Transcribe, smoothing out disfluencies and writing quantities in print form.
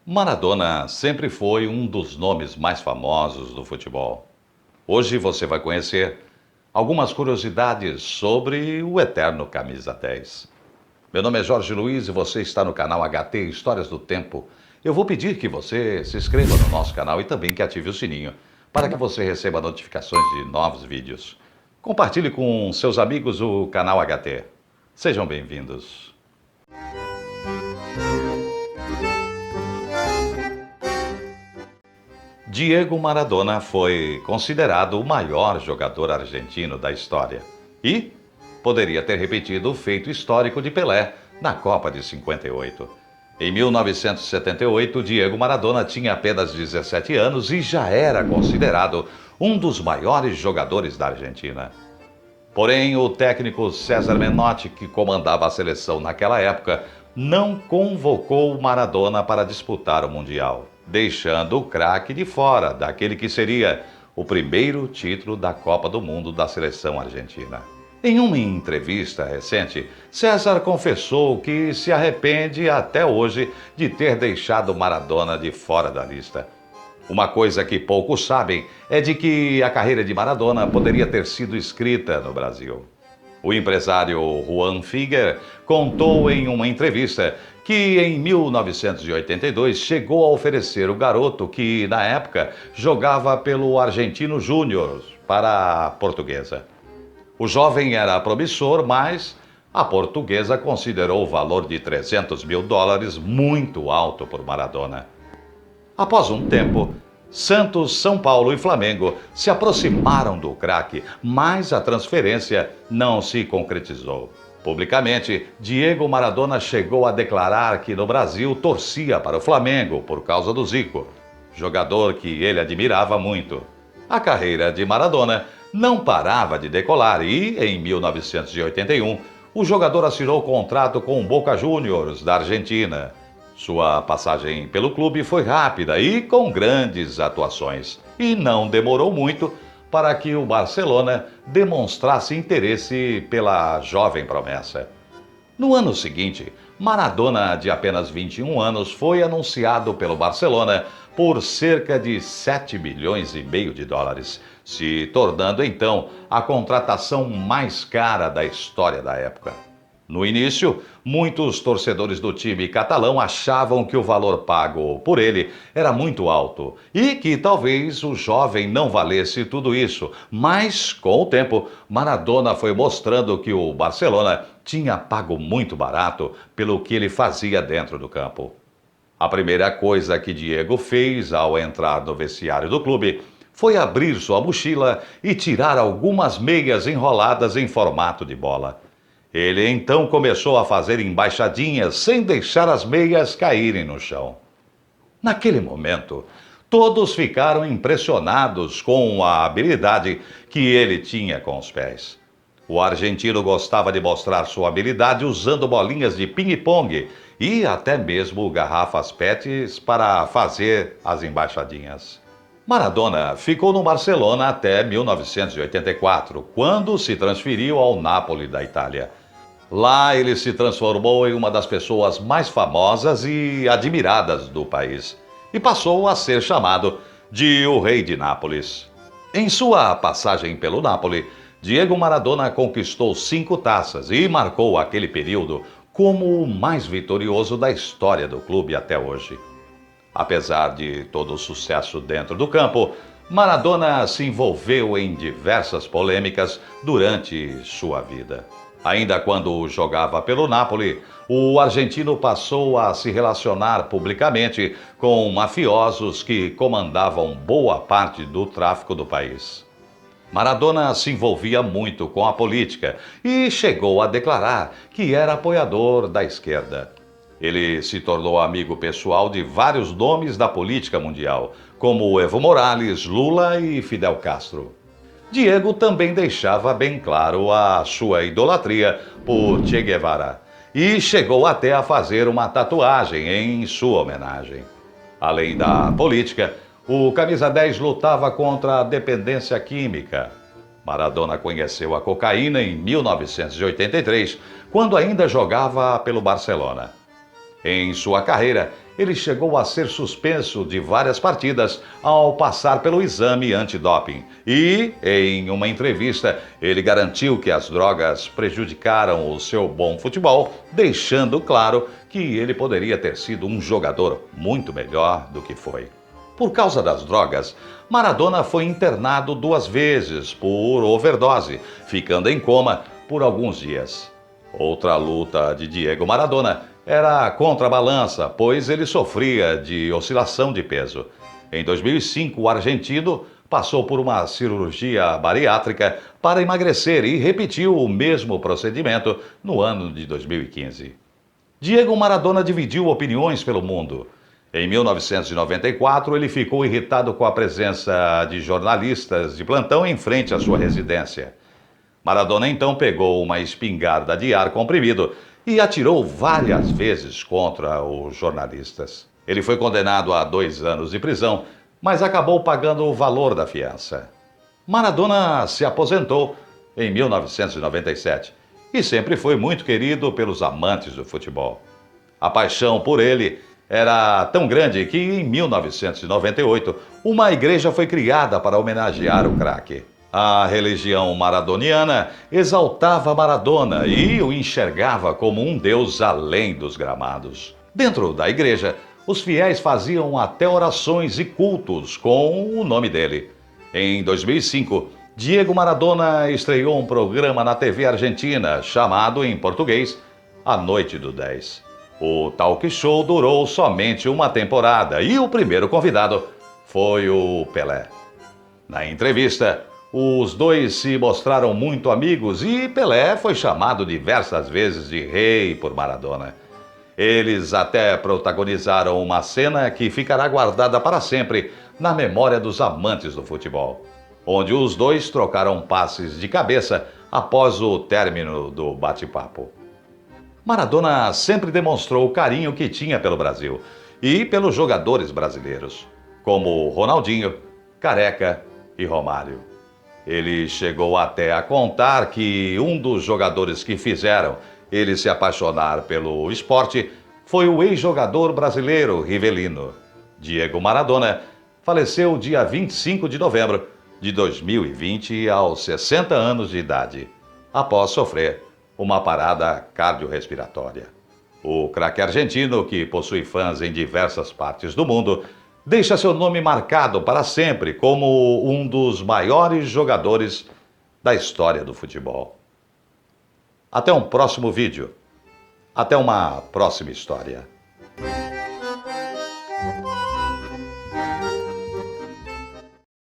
Maradona sempre foi um dos nomes mais famosos do futebol. Hoje você vai conhecer algumas curiosidades sobre o eterno Camisa 10. Meu nome é Jorge Luiz e você está no canal HT Histórias do Tempo. Eu vou pedir que você se inscreva no nosso canal e também que ative o sininho para que você receba notificações de novos vídeos. Compartilhe com seus amigos o canal HT. Sejam bem-vindos. Diego Maradona foi considerado o maior jogador argentino da história e poderia ter repetido o feito histórico de Pelé na Copa de 58. Em 1978, Diego Maradona tinha apenas 17 anos e já era considerado um dos maiores jogadores da Argentina. Porém, o técnico César Menotti, que comandava a seleção naquela época, não convocou Maradona para disputar o Mundial, deixando o craque de fora daquele que seria o primeiro título da Copa do Mundo da seleção argentina. Em uma entrevista recente, César confessou que se arrepende até hoje de ter deixado Maradona de fora da lista. Uma coisa que poucos sabem é de que a carreira de Maradona poderia ter sido escrita no Brasil. O empresário Juan Figuer contou em uma entrevista que em 1982 chegou a oferecer o garoto que, na época, jogava pelo Argentino Júnior para a Portuguesa. O jovem era promissor, mas a Portuguesa considerou o valor de US$ 300 mil muito alto por Maradona. Após um tempo, Santos, São Paulo e Flamengo se aproximaram do craque, mas a transferência não se concretizou. Publicamente, Diego Maradona chegou a declarar que no Brasil torcia para o Flamengo por causa do Zico, jogador que ele admirava muito. A carreira de Maradona não parava de decolar e, em 1981, o jogador assinou contrato com o Boca Juniors da Argentina. Sua passagem pelo clube foi rápida e com grandes atuações, e não demorou muito para que o Barcelona demonstrasse interesse pela jovem promessa. No ano seguinte, Maradona, de apenas 21 anos, foi anunciado pelo Barcelona por cerca de US$ 7,5 milhões, se tornando então a contratação mais cara da história da época. No início, muitos torcedores do time catalão achavam que o valor pago por ele era muito alto e que talvez o jovem não valesse tudo isso. Mas, com o tempo, Maradona foi mostrando que o Barcelona tinha pago muito barato pelo que ele fazia dentro do campo. A primeira coisa que Diego fez ao entrar no vestiário do clube foi abrir sua mochila e tirar algumas meias enroladas em formato de bola. Ele então começou a fazer embaixadinhas sem deixar as meias caírem no chão. Naquele momento, todos ficaram impressionados com a habilidade que ele tinha com os pés. O argentino gostava de mostrar sua habilidade usando bolinhas de ping-pong e até mesmo garrafas PETs para fazer as embaixadinhas. Maradona ficou no Barcelona até 1984, quando se transferiu ao Napoli da Itália. Lá ele se transformou em uma das pessoas mais famosas e admiradas do país e passou a ser chamado de o Rei de Nápoles. Em sua passagem pelo Napoli, Diego Maradona conquistou 5 taças e marcou aquele período como o mais vitorioso da história do clube até hoje. Apesar de todo o sucesso dentro do campo, Maradona se envolveu em diversas polêmicas durante sua vida. Ainda quando jogava pelo Napoli, o argentino passou a se relacionar publicamente com mafiosos que comandavam boa parte do tráfico do país. Maradona se envolvia muito com a política e chegou a declarar que era apoiador da esquerda. Ele se tornou amigo pessoal de vários nomes da política mundial, como Evo Morales, Lula e Fidel Castro. Diego também deixava bem claro a sua idolatria por Che Guevara e chegou até a fazer uma tatuagem em sua homenagem. Além da política, o Camisa 10 lutava contra a dependência química. Maradona conheceu a cocaína em 1983, quando ainda jogava pelo Barcelona. Em sua carreira, ele chegou a ser suspenso de várias partidas ao passar pelo exame antidoping. E, em uma entrevista, ele garantiu que as drogas prejudicaram o seu bom futebol, deixando claro que ele poderia ter sido um jogador muito melhor do que foi. Por causa das drogas, Maradona foi internado 2 vezes por overdose, ficando em coma por alguns dias. Outra luta de Diego Maradona era contra a balança, pois ele sofria de oscilação de peso. Em 2005, o argentino passou por uma cirurgia bariátrica para emagrecer e repetiu o mesmo procedimento no ano de 2015. Diego Maradona dividiu opiniões pelo mundo. Em 1994, ele ficou irritado com a presença de jornalistas de plantão em frente à sua residência. Maradona então pegou uma espingarda de ar comprimido e atirou várias vezes contra os jornalistas. Ele foi condenado a 2 anos de prisão, mas acabou pagando o valor da fiança. Maradona se aposentou em 1997 e sempre foi muito querido pelos amantes do futebol. A paixão por ele era tão grande que, em 1998, uma igreja foi criada para homenagear o craque. A religião maradoniana exaltava Maradona e o enxergava como um deus além dos gramados. Dentro da igreja, os fiéis faziam até orações e cultos com o nome dele. Em 2005, Diego Maradona estreou um programa na TV argentina chamado, em português, A Noite do 10. O talk show durou somente uma temporada e o primeiro convidado foi o Pelé. Na entrevista, os dois se mostraram muito amigos e Pelé foi chamado diversas vezes de rei por Maradona. Eles até protagonizaram uma cena que ficará guardada para sempre na memória dos amantes do futebol, onde os dois trocaram passes de cabeça após o término do bate-papo. Maradona sempre demonstrou o carinho que tinha pelo Brasil e pelos jogadores brasileiros, como Ronaldinho, Careca e Romário. Ele chegou até a contar que um dos jogadores que fizeram ele se apaixonar pelo esporte foi o ex-jogador brasileiro Rivelino. Diego Maradona faleceu dia 25 de novembro de 2020 aos 60 anos de idade, após sofrer uma parada cardiorrespiratória. O craque argentino, que possui fãs em diversas partes do mundo, deixa seu nome marcado para sempre como um dos maiores jogadores da história do futebol. Até um próximo vídeo. Até uma próxima história.